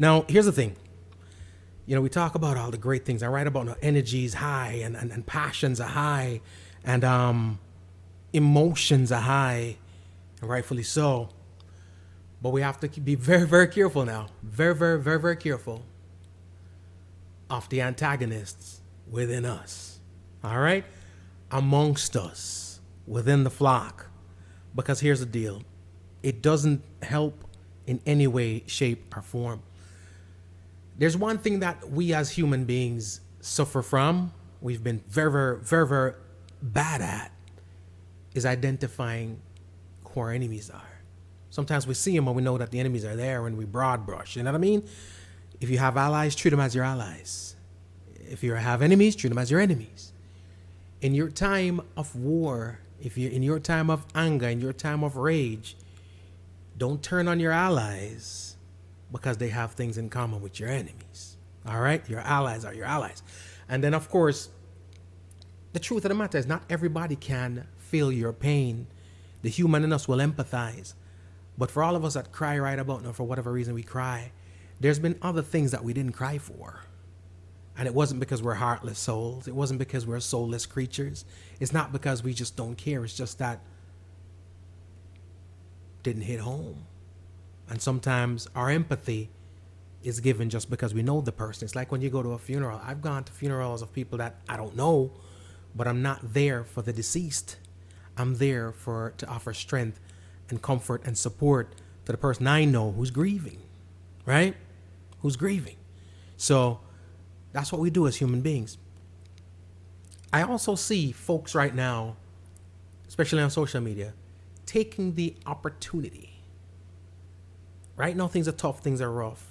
Now, here's the thing. We talk about all the great things. I write about energies high and passions are high and emotions are high, and rightfully so. But we have to be very, very careful now. Very, very, very, very careful of the antagonists within us. All right? Amongst us, within the flock. Because here's the deal. It doesn't help in any way, shape, or form. There's one thing that we as human beings suffer from, we've been very, very, very, very bad at, is identifying who our enemies are. Sometimes we see them and we know that the enemies are there and we broad brush. You know what I mean? If you have allies, treat them as your allies. If you have enemies, treat them as your enemies. In your time of war, if you're in your time of anger, in your time of rage, don't turn on your allies because they have things in common with your enemies. All right? Your allies are your allies. And then, of course, the truth of the matter is not everybody can feel your pain. The human in us will empathize. But for all of us that cry right about now, for whatever reason we cry, there's been other things that we didn't cry for. And it wasn't because we're heartless souls. It wasn't because we're soulless creatures. It's not because we just don't care. It's just that didn't hit home. And sometimes our empathy is given just because we know the person. It's like when you go to a funeral. I've gone to funerals of people that I don't know, but I'm not there for the deceased. I'm there to offer strength and comfort and support to the person I know who's grieving, right? Who's grieving. So that's what we do as human beings. I also see folks right now, especially on social media, taking the opportunity. Right now, things are tough, things are rough.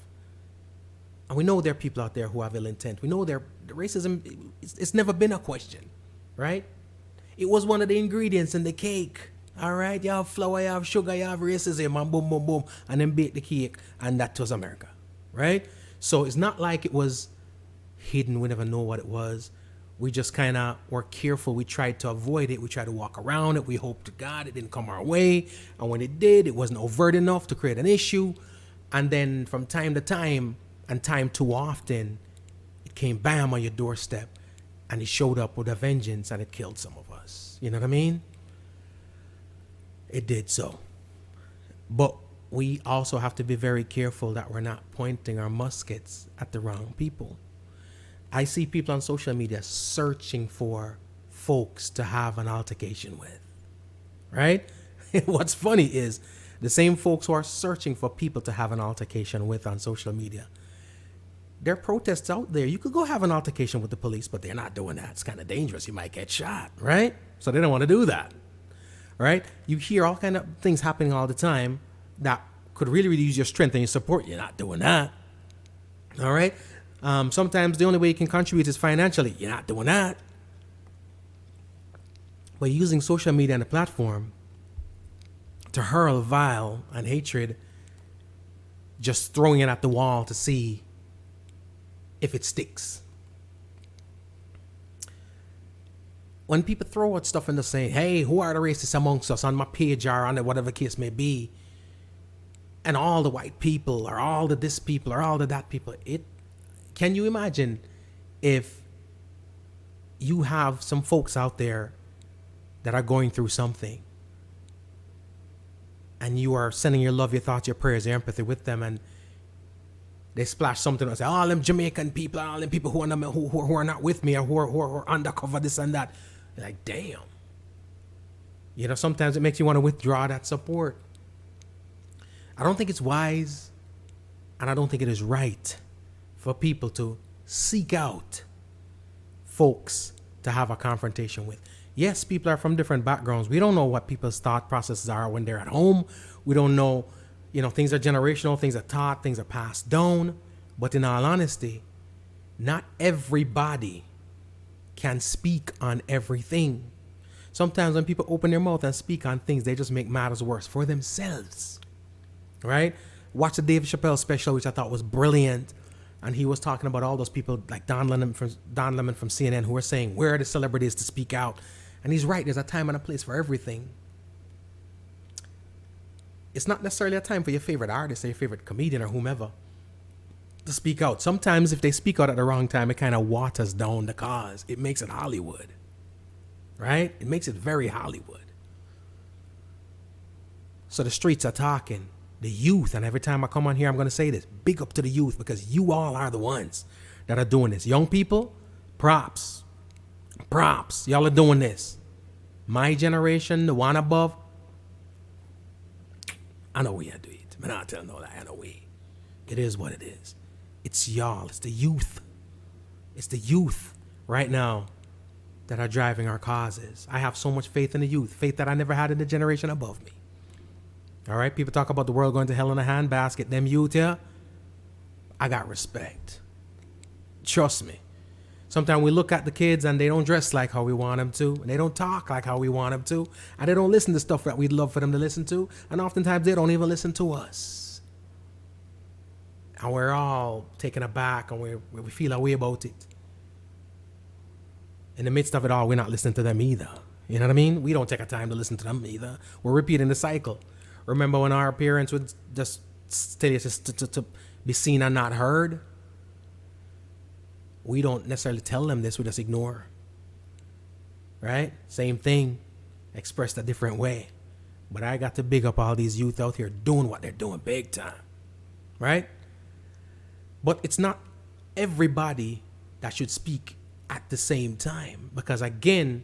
And we know there are people out there who have ill intent. We know the racism, it's never been a question, right? It was one of the ingredients in the cake. All right, you have flour, you have sugar, you have racism, and boom, boom, boom, and then bake the cake, and that was America, right? So it's not like it was hidden. We never know what it was. We just kind of were careful. We tried to avoid it. We tried to walk around it. We hoped to God it didn't come our way. And when it did, it wasn't overt enough to create an issue. And then from time to time, and time too often, it came bam on your doorstep, and it showed up with a vengeance, and it killed some of us. You know what I mean? It did so. But we also have to be very careful that we're not pointing our muskets at the wrong people. I see people on social media searching for folks to have an altercation with, right? What's funny is the same folks who are searching for people to have an altercation with on social media, there are protests out there. You could go have an altercation with the police, but they're not doing that. It's kind of dangerous. You might get shot, right? So they don't want to do that, right? You hear all kind of things happening all the time that could really reduce your strength and your support. You're not doing that, all right? Sometimes the only way you can contribute is financially. You're not doing that. But using social media and a platform to hurl vile and hatred, just throwing it at the wall to see if it sticks. When people throw out stuff in the saying, hey, who are the racists amongst us on my page or on whatever case may be, and all the white people or all the this people or all the that people, can you imagine if you have some folks out there that are going through something and you are sending your love, your thoughts, your prayers, your empathy with them, and they splash something and say, all them Jamaican people, all them people who are not with me or who are undercover, this and that. You're like, damn. You know, sometimes it makes you want to withdraw that support. I don't think it's wise, and I don't think it is right for people to seek out folks to have a confrontation with. Yes, people are from different backgrounds. We don't know what people's thought processes are when they're at home. We don't know, things are generational, things are taught, things are passed down. But in all honesty, not everybody can speak on everything. Sometimes when people open their mouth and speak on things, they just make matters worse for themselves, right? Watch the Dave Chappelle special, which I thought was brilliant. And he was talking about all those people like Don Lemon from CNN who were saying, where are the celebrities to speak out? And he's right. There's a time and a place for everything. It's not necessarily a time for your favorite artist or your favorite comedian or whomever. to speak out. Sometimes if they speak out at the wrong time, it kind of waters down the cause. It makes it Hollywood, right? It makes it very Hollywood. So the streets are talking, the youth, and every time I come on here, I'm going to say this, big up to the youth, because you all are the ones that are doing this. Young people, props. Y'all are doing this. My generation, the one above, I know we are doing it. Man, I'll tell no lie, I know we. It is what it is. It's y'all. It's the youth. It's the youth right now that are driving our causes. I have so much faith in the youth, faith that I never had in the generation above me. All right, people talk about the world going to hell in a handbasket. Them youth here, I got respect. Trust me. Sometimes we look at the kids and they don't dress like how we want them to. And they don't talk like how we want them to. And they don't listen to stuff that we'd love for them to listen to. And oftentimes they don't even listen to us. And we're all taken aback and we feel a way about it. In the midst of it all, we're not listening to them either. You know what I mean? We don't take our time to listen to them either. We're repeating the cycle. Remember when our parents would just tell you to be seen and not heard? We don't necessarily tell them this, we just ignore. Right? Same thing, expressed a different way. But I got to big up all these youth out here doing what they're doing big time. Right? But it's not everybody that should speak at the same time. Because again,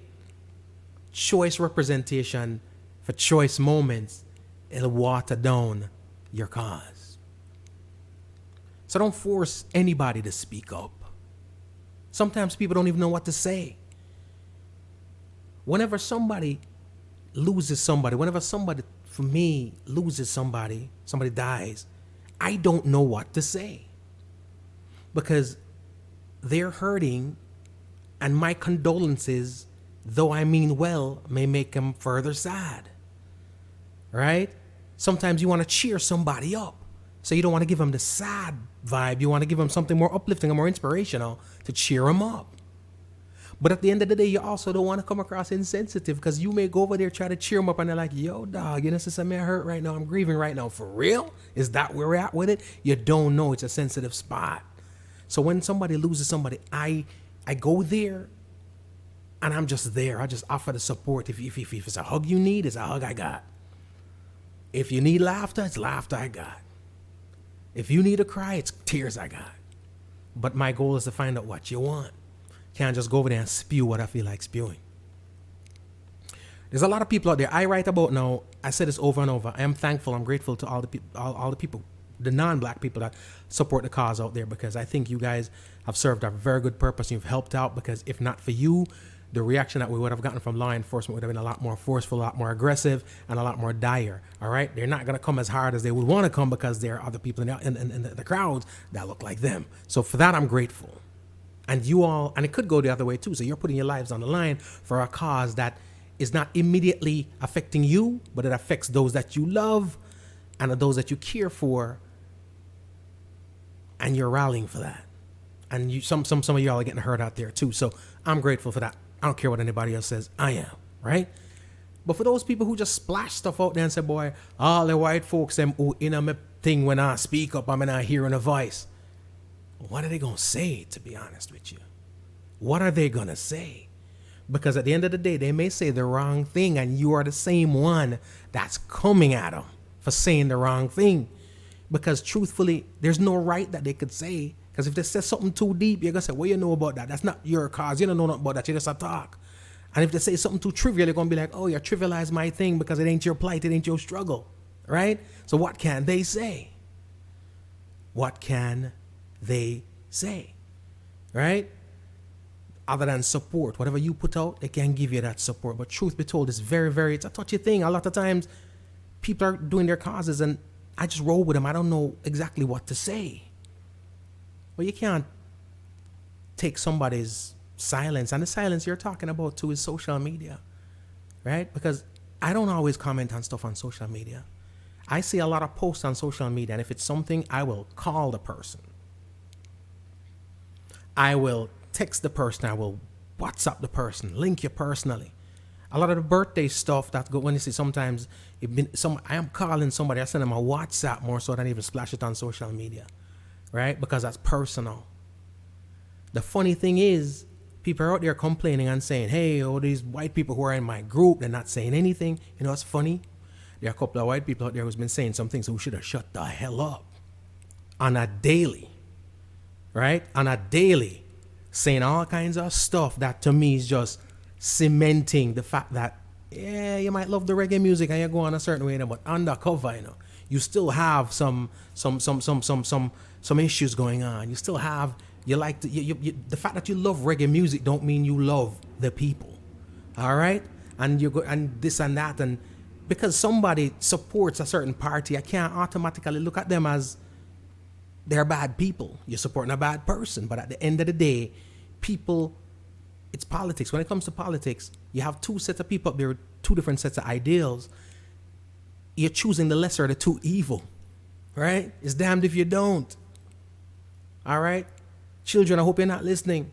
choice representation for choice moments, it'll water down your cause. So don't force anybody to speak up. Sometimes people don't even know what to say. Whenever somebody loses somebody, whenever somebody, for me, loses somebody dies, I don't know what to say. Because they're hurting, and my condolences, though I mean well, may make them further sad. Right? Sometimes you want to cheer somebody up. So you don't want to give them the sad vibe. You want to give them something more uplifting and more inspirational to cheer them up. But at the end of the day, you also don't want to come across insensitive, because you may go over there, try to cheer them up, and they're like, yo, dog, you know, sister, I'm hurt right now. I'm grieving right now. For real? Is that where we're at with it? You don't know. It's a sensitive spot. So when somebody loses somebody, I go there and I'm just there. I just offer the support. If it's a hug you need, it's a hug I got. If you need laughter, it's laughter I got. If you need a cry, it's tears I got. But my goal is to find out what you want. Can't just go over there and spew what I feel like spewing. There's a lot of people out there. I write about now. I said this over and over. I am thankful. I'm grateful to all the people, all the people, the non-black people that support the cause out there, because I think you guys have served a very good purpose. You've helped out, because if not for you, the reaction that we would have gotten from law enforcement would have been a lot more forceful, a lot more aggressive, and a lot more dire. All right, they're not going to come as hard as they would want to come, because there are other people in the crowds that look like them. So for that, I'm grateful. And you all, and it could go the other way too. So you're putting your lives on the line for a cause that is not immediately affecting you, but it affects those that you love and those that you care for, and you're rallying for that. And you, some of y'all are getting hurt out there too. So I'm grateful for that. I don't care what anybody else says. I am, right? But for those people who just splash stuff out there and say, boy, all the white folks, them who in a thing when I speak up, I'm not hearing a voice. What are they going to say, to be honest with you? What are they going to say? Because at the end of the day, they may say the wrong thing, and you are the same one that's coming at them for saying the wrong thing. Because truthfully, there's no right that they could say. Because if they say something too deep, you're going to say, well, you know about that. That's not your cause. You don't know nothing about that. You just a talk. And if they say something too trivial, you're going to be like, oh, you trivialize my thing because it ain't your plight. It ain't your struggle. Right? So what can they say? What can they say? Right? Other than support. Whatever you put out, they can give you that support. But truth be told, it's it's a touchy thing. A lot of times, people are doing their causes and I just roll with them. I don't know exactly what to say. Well, you can't take somebody's silence, and the silence you're talking about too is social media, right? Because I don't always comment on stuff on social media. I see a lot of posts on social media, and if it's something, I will call the person. I will text the person. I will WhatsApp the person, link you personally. A lot of the birthday stuff that go when you see sometimes I am calling somebody, I send them a WhatsApp more so than even splash it on social media. right? Because that's personal. The funny thing is, people are out there complaining and saying, hey, all these white people who are in my group, they're not saying anything. You know what's funny? There are a couple of white people out there who's been saying some things who should have shut the hell up on a daily, right? On a daily, saying all kinds of stuff that to me is just cementing the fact that, yeah, you might love the reggae music and you go on a certain way, but undercover, you still have some issues going on. You still have, the fact that you love reggae music don't mean you love the people, all right? And you go and this and that, and because somebody supports a certain party, I can't automatically look at them as they're bad people. You're supporting a bad person, but at the end of the day, people, it's politics. When it comes to politics, you have two sets of people up there with two different sets of ideals. You're choosing the lesser of the two evil, right? It's damned if you don't. All right? Children, I hope you're not listening.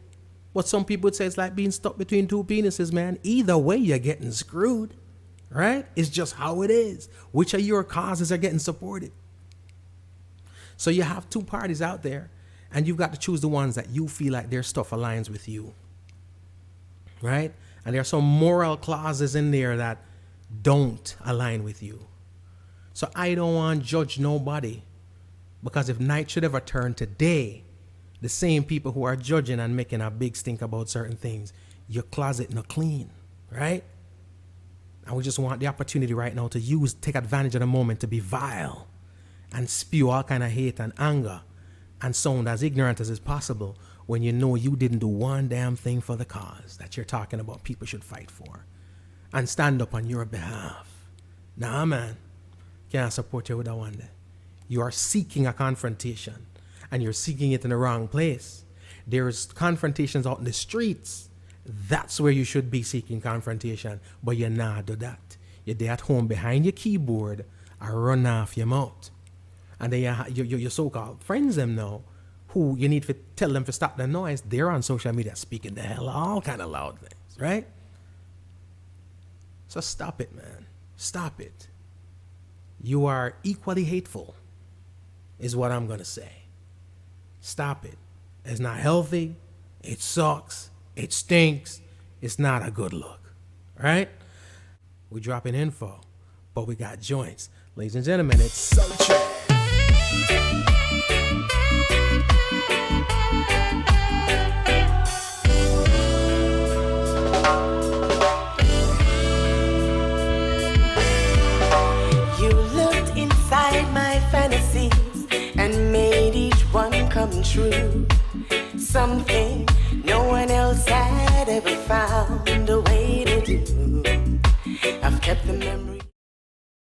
What some people would say is like being stuck between two penises, man. Either way, you're getting screwed, right? It's just how it is. Which of your causes are getting supported? So you have two parties out there, and you've got to choose the ones that you feel like their stuff aligns with you, right? And there are some moral clauses in there that don't align with you. So I don't want to judge nobody, because if night should ever turn to day, the same people who are judging and making a big stink about certain things, your closet not clean, right? And we just want the opportunity right now to take advantage of the moment to be vile and spew all kind of hate and anger and sound as ignorant as is possible when you know you didn't do one damn thing for the cause that you're talking about people should fight for and stand up on your behalf. Nah, man. Can't support you with that one day. You are seeking a confrontation, and you're seeking it in the wrong place. There's confrontations out in the streets. That's where you should be seeking confrontation, but you're not do that. You're there at home behind your keyboard or run off your mouth. And then your so-called friends them now, who you need to tell them to stop the noise, they're on social media speaking the hell all kind of loud things, right? So stop it, man. Stop it. You are equally hateful, is what I'm going to say. Stop it. It's not healthy. It sucks. It stinks. It's not a good look, right? We're dropping info, but we got joints. Ladies and gentlemen, it's So True. My fantasies and made each one come true. Something